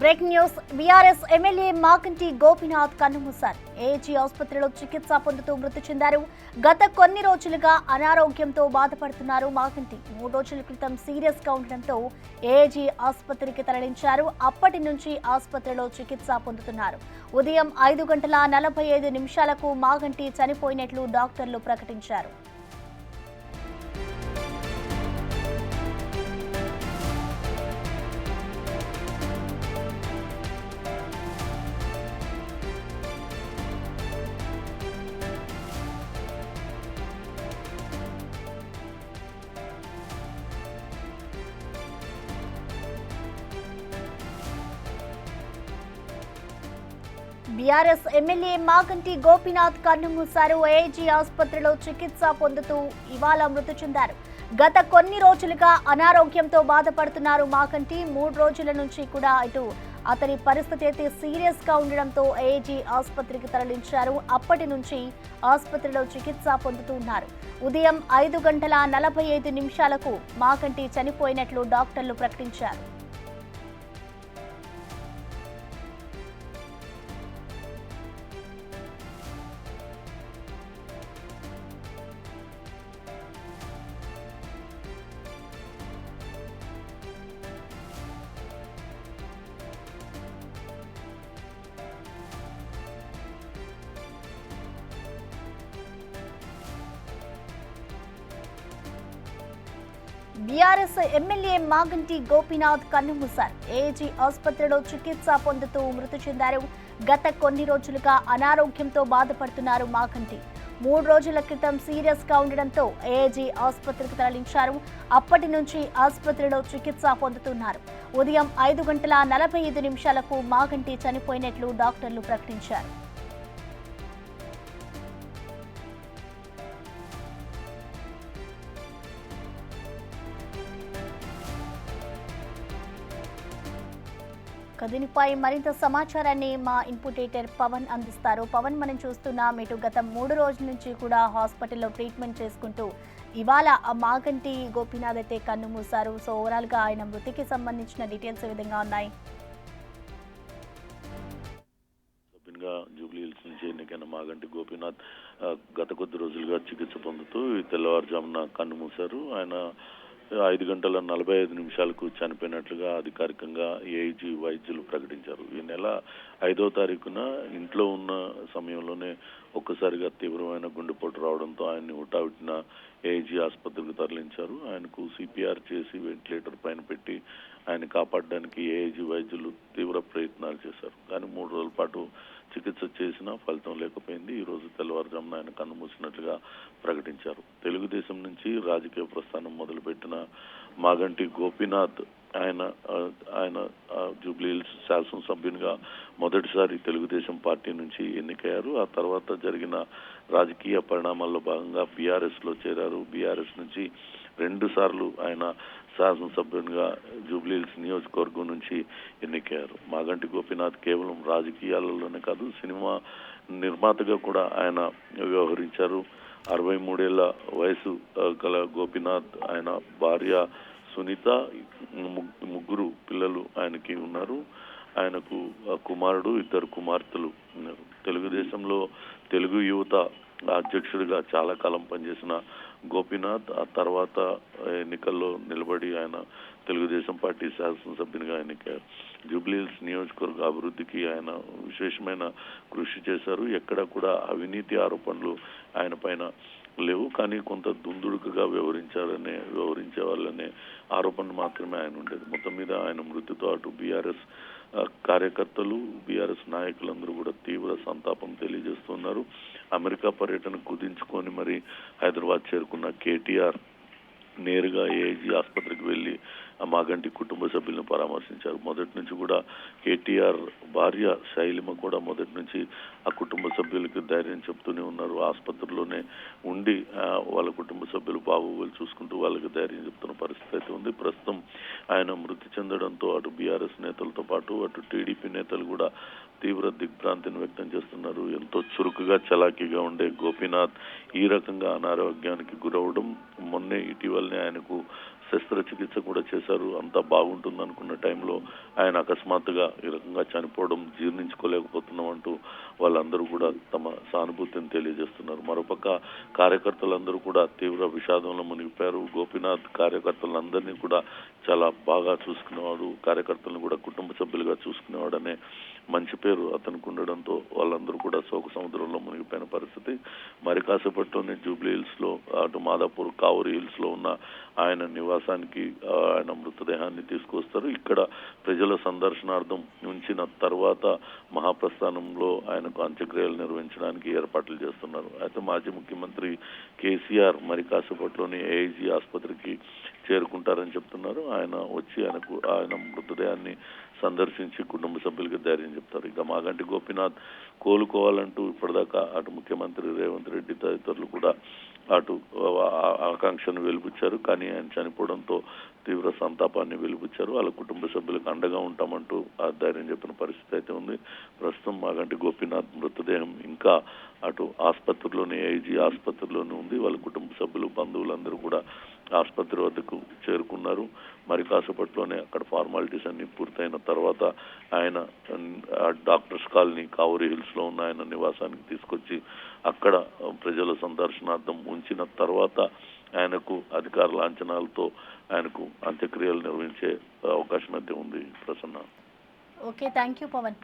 Breaking news. BRS MLA Maganti Gopinath కన్నుమూశారు. AG ఆసుపత్రిలో చికిత్స పొందుతూ మృతి చెందారు. గత కొన్ని రోజులుగా అనారోగ్యంతో బాధపడుతున్నారు మాగంటి. 3 రోజుల క్రితం సీరియస్ గా ఉండడంతో ఏజీ ఆసుపత్రికి తరలించారు. అప్పటి నుంచి ఆసుపత్రిలో చికిత్స పొందుతున్నారు. ఉదయం 5:45 మాగంటి చనిపోయినట్లు డాక్టర్లు ప్రకటించారు. బీఆర్ఎస్ ఎమ్మెల్యే మాగంటి గోపీనాథ్ కన్నుమూశారు. ఏజీ ఆసుపత్రిలో చికిత్స పొందుతూ ఇవాళ మృతి చెందారు. గత కొన్ని రోజులుగా అనారోగ్యంతో బాధపడుతున్నారు మాగంటి. 3 రోజుల నుంచి కూడా అతని పరిస్థితి అయితే సీరియస్ గా ఉండడంతో ఏజీ ఆసుపత్రికి తరలించారు. అప్పటి నుంచి ఆసుపత్రిలో చికిత్స పొందుతూ ఉన్నారు. ఉదయం 5:45 మాగంటి చనిపోయినట్లు డాక్టర్లు ప్రకటించారు. బీఆర్ఎస్ ఎమ్మెల్యే మాగంటి గోపీనాథ్ కన్నుమూశారు. ఏజీ ఆసుపత్రిలో చికిత్స పొందుతూ మృతి చెందారు. గత కొన్ని రోజులుగా అనారోగ్యంతో బాధపడుతున్నారు మాగంటి. 3 రోజుల క్రితం సీరియస్ గా ఉండడంతో ఏజీ ఆసుపత్రికి తరలించారు. అప్పటి నుంచి ఆసుపత్రిలో చికిత్స పొందుతున్నారు. ఉదయం 5:45 మాగంటి చనిపోయినట్లు డాక్టర్లు ప్రకటించారు. దీనిపై మరింత సమాచారాన్ని మా ఇన్పుట్ ఎడిటర్ పవన్ అందిస్తారు. పవన్, మనం చూస్తున్నాం ఇటు గత 3 రోజుల నుంచి కూడా హాస్పిటల్లో ట్రీట్మెంట్ చేసుకుంటూ ఇవాళ మాగంటి గోపీనాథ్ అయితే కన్నుమూశారు. సో ఓవరాల్ గా ఆయన మృతికి సంబంధించిన డీటెయిల్స్ ఏ విధంగా ఉన్నాయి? జూబ్లీ హిల్స్ నుంచి ఎన్నికైన మాగంటి గోపీనాథ్ గత కొద్ది రోజులుగా చికిత్స పొందుతూ తెల్లవారుజామున కన్నుమూశారు. ఆయన 5:45 చనిపోయినట్లుగా అధికారికంగా ఏఐజీ వైద్యులు ప్రకటించారు. ఈ నెల 5వ తారీఖున ఇంట్లో ఉన్న సమయంలోనే ఒక్కసారిగా తీవ్రమైన గుండెపోటు రావడంతో ఆయన్ని హుటాహుటిన ఏఐజీ ఆసుపత్రికి తరలించారు. ఆయనకు సిపిఆర్ చేసి వెంటిలేటర్ పైన పెట్టి ఆయన కాపాడడానికి ఏఐజీ వైద్యులు తీవ్ర ప్రయత్నాలు చేశారు. కానీ 3 రోజుల పాటు చికిత్స చేసినా ఫలితం లేకపోయింది. ఈ రోజు తెల్లవారుజామున ఆయన కన్నుమూసినట్లుగా ప్రకటించారు. తెలుగుదేశం నుంచి రాజకీయ ప్రస్థానం మొదలుపెట్టిన మాగంటి గోపీనాథ్ ఆయన జూబ్లీ హిల్స్ శాసనసభ్యునిగా మొదటిసారి తెలుగుదేశం పార్టీ నుంచి ఎన్నికయ్యారు. ఆ తర్వాత జరిగిన రాజకీయ పరిణామాల్లో భాగంగా బీఆర్ఎస్ లో చేరారు. బీఆర్ఎస్ నుంచి 2 సార్లు ఆయన శాసనసభ్యునిగా జూబ్లీ హిల్స్ నియోజకవర్గం నుంచి ఎన్నికయ్యారు. మాగంటి గోపీనాథ్ కేవలం రాజకీయాలలోనే కాదు, సినిమా నిర్మాతగా కూడా ఆయన వ్యవహరించారు. 63 ఏళ్ల వయసు గల గోపీనాథ్, ఆయన భార్య సునీత, 3 పిల్లలు ఆయనకి ఉన్నారు. ఆయనకు కుమారుడు, 2 కుమార్తెలు ఉన్నారు. తెలుగుదేశంలో తెలుగు యువత అధ్యక్షుడిగా చాలా కాలం పనిచేసిన గోపీనాథ్ ఆ తర్వాత ఎన్నికల్లో నిలబడి ఆయన తెలుగుదేశం పార్టీ శాసనసభ్యునిగా ఎన్నికయ్యారు. జూబ్లీ హిల్స్ నియోజకవర్గ అభివృద్ధికి ఆయన విశేషమైన కృషి చేశారు. ఎక్కడ కూడా అవినీతి ఆరోపణలు ఆయన పైన లేవు. కానీ కొంత దుందుడుకుగా వ్యవహరించే వాళ్ళనే ఆరోపణలు మాత్రమే ఆయన ఉండేది. మొత్తం మీద ఆయన మృతితో అటు బీఆర్ఎస్ కార్యకర్తలు, బీఆర్ఎస్ నాయకులందరూ కూడా తీవ్ర సంతాపం తెలియజేస్తున్నారు. అమెరికా పర్యటన కుదించుకొని మరి హైదరాబాద్ చేరుకున్న కేటీఆర్ నేరుగా ఏఐజీ ఆసుపత్రికి వెళ్లి మాగంటి కుటుంబ సభ్యులను పరామర్శించారు. మొదటి నుంచి కూడా కేటీఆర్ భార్య శైలిమ కూడా మొదటి నుంచి ఆ కుటుంబ సభ్యులకి ధైర్యం చెప్తూనే ఉన్నారు. ఆసుపత్రిలోనే ఉండి వాళ్ళ కుటుంబ సభ్యులు బాగోగులు చూసుకుంటూ వాళ్ళకి ధైర్యం చెప్తున్న పరిస్థితి అయితే ఉంది. ప్రస్తుతం ఆయన మృతి చెందడంతో అటు బీఆర్ఎస్ నేతలతో పాటు అటు టీడీపీ నేతలు కూడా తీవ్ర దిగ్భ్రాంతిని వ్యక్తం చేస్తున్నారు. ఎంతో చురుకుగా చలాకీగా ఉండే గోపీనాథ్ ఈ రకంగా అనారోగ్యానికి గురవడం, మొన్నే ఇటీవలనే ఆయనకు శస్త్రచికిత్స కూడా చేశారు. అంతా బాగుంటుంది అనుకున్న టైంలో ఆయన అకస్మాత్తుగా ఈ రకంగా చనిపోవడం జీర్ణించుకోలేకపోతున్నాం అంటూ వాళ్ళందరూ కూడా తమ సానుభూతిని తెలియజేస్తున్నారు. మరోపక్క కార్యకర్తలందరూ కూడా తీవ్ర విషాదంలో మునిగిపోయారు. గోపీనాథ్ కార్యకర్తలందరినీ కూడా చాలా బాగా చూసుకునేవాడు, కార్యకర్తలను కూడా కుటుంబ సభ్యులుగా చూసుకునేవాడు అనే మంచి పేరు అతనికి ఉండడంతో వాళ్ళందరూ కూడా శోక సముద్రంలో మునిగిపోయిన పరిస్థితి. మరి కాసేపట్లోనే జూబ్లీ హిల్స్ లో, అటు మాదాపూర్ కావూరి హిల్స్ లో ఉన్న ఆయన నివాసానికి ఆయన మృతదేహాన్ని తీసుకొస్తారు. ఇక్కడ ప్రజల సందర్శనార్థం ఉంచిన తర్వాత మహాప్రస్థానంలో ఆయనకు అంత్యక్రియలు నిర్వహించడానికి ఏర్పాట్లు చేస్తున్నారు. అయితే మాజీ ముఖ్యమంత్రి కేసీఆర్ మరి కాసేపట్లోనే ఏఐజీ ఆసుపత్రికి చేరుకుంటారని చెప్తున్నారు. ఆయన వచ్చి ఆయన మృతదేహాన్ని సందర్శించి కుటుంబ సభ్యులకి ధైర్యం చెప్తారు. ఇక మాగంటి గోపీనాథ్ కోలుకోవాలంటూ ఇప్పటిదాకా అటు ముఖ్యమంత్రి రేవంత్ రెడ్డి తదితరులు కూడా అటు ఆకాంక్షను వెలిబుచ్చారు. కానీ ఆయన చనిపోవడంతో తీవ్ర సంతాపాన్ని వెలిబుచ్చారు. వాళ్ళ కుటుంబ సభ్యులకు అండగా ఉంటామంటూ ఆ ధైర్యం చెప్పిన పరిస్థితి అయితే ఉంది. ప్రస్తుతం మాగంటి గోపీనాథ్ మృతదేహం ఇంకా అటు ఆసుపత్రిలోనే, ఏఐజీ ఆసుపత్రిలోనే ఉంది. వాళ్ళ కుటుంబ సభ్యులు, బంధువులందరూ కూడా ఆసుపత్రి వద్దకు చేరుకున్నారు. మరి కాసేపట్లోనే అక్కడ ఫార్మాలిటీస్ అన్ని పూర్తయిన తర్వాత ఆయన డాక్టర్స్ కాలనీ కావూరి హిల్స్ లో ఉన్న ఆయన నివాసానికి తీసుకొచ్చి అక్కడ ప్రజల సందర్శనార్థం ఉంచిన తర్వాత ఆయనకు అధికార లాంఛనాలతో ఆయనకు అంత్యక్రియలు నిర్వహించే అవకాశం అయితే ఉంది. Prasanna. Okay, thank you Pawan.